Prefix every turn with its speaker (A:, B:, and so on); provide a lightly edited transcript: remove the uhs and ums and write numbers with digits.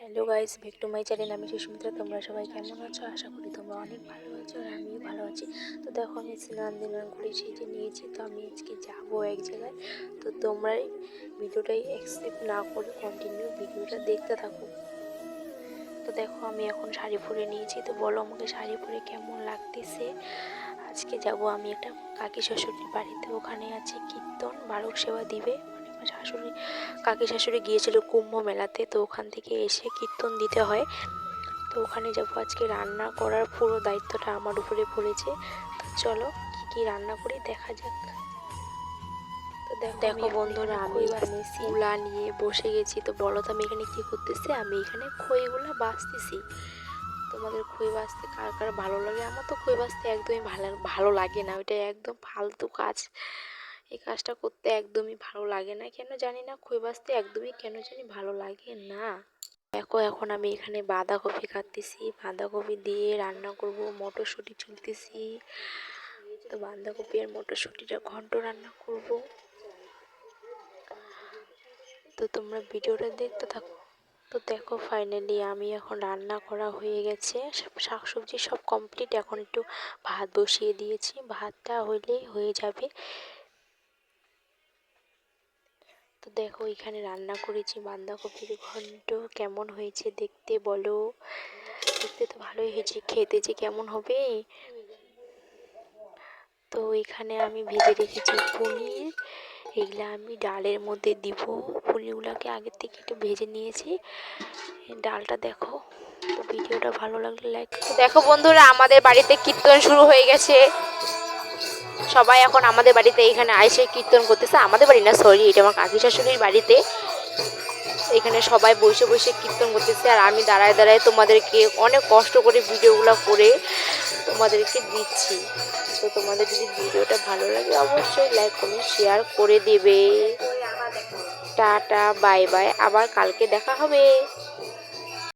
A: Hello guys, back to my channel. আমি সুস্মিতা। তোমরা সবাই কেমন আছো? আশা করি তোমরা অনেক ভালো আছো আর আমিও ভালো আছি। তো দেখো, আমি স্নান করে সেজে নিয়েছি। তো আমি আজকে যাবো এক জায়গায়। তো তোমরা ভিডিওটাই অ্যাকসেপ্ট না করে কন্টিনিউ ভিডিওটা দেখতে থাকো। তো দেখো, আমি এখন শাড়ি পরে নিয়েছি। তো বলো আমাকে শাড়ি পরে কেমন লাগতেছে। আজকে যাব আমি একটা কাকি শ্বশুরের বাড়িতে। ওখানে আছে কীর্তন, বালক সেবা দিবে। মানে আমার শাশুড়ি, কাকি শাশুড়ি গিয়েছিল কুম্ভ মেলাতে। তো ওখান থেকে এসে কীর্তন দিতে হয়। তো ওখানে যাবো। আজকে রান্না করার পুরো দায়িত্বটা আমার উপরে পড়েছে। তো চলো কি কি রান্না করি দেখা যাক। তো দেখো বন্ধুরা, আমি এখানে কুলা নিয়ে বসে গেছি। তো বলো তো আমি এখানে কি করতেছি? আমি এখানে খইগুলা বাছতেছি। তোমাদের খই বাছতে কার কার ভালো লাগে? আমার তো খই বাছতে একদমই ভালো লাগে না। ওইটা একদম ফালতু কাজ। এই কাজটা করতে একদমই ভালো লাগে না, কেন জানি না। খই বাছতে একদমই কেন জানি ভালো লাগে না। দেখো, এখন আমি এখানে বাঁধাকপি কাটতেছি। বাঁধাকপি দিয়ে রান্না করব। মটরশুঁটি ছুলতেছি। তো বাঁধাকপি আর মটরশুঁটিটা ঘন্ট রান্না করব। তো তোমরা ভিডিওটা দেখতে থাকো। তো দেখো, ফাইনালি আমি এখন রান্না করা হয়ে গেছে। শাকসবজি সব কমপ্লিট। এখন একটু ভাত বসিয়ে দিয়েছি। ভাতটা হইলেই হয়ে যাবে। তো দেখো, এখানে রান্না করেছি বাঁধাকপির ঘন্ট। কেমন হয়েছে দেখতে বলো? দেখতে তো ভালোই হয়েছে, খেতে যে কেমন হবে। তো এখানে আমি ভেজে রেখেছি পনির। এগুলা আমি ডালের মধ্যে দিব। পনিরগুলোকে আগের থেকে একটু ভেজে নিয়েছি। ডালটা দেখো। তো ভিডিওটা ভালো লাগলে লাইক। দেখো বন্ধুরা, আমাদের বাড়িতে কীর্তন শুরু হয়ে গেছে। সবাই এখন আমাদের বাড়িতে এখানে আইসে কীর্তন করতেছে। আমাদের বাড়ি না, সরি, এটা আমার কাকি শাশুড়ির বাড়িতে। এখানে সবাই বসে বসে কীর্তন করতেছে আর আমি দাঁড়ায় দাঁড়ায় তোমাদেরকে অনেক কষ্ট করে ভিডিওগুলো করে তোমাদেরকে দিচ্ছি। তো তোমাদের যদি ভিডিওটা ভালো লাগে অবশ্যই লাইক কমেন্ট শেয়ার করে দেবে। টাটা, বাই বাই, আবার কালকে দেখা হবে।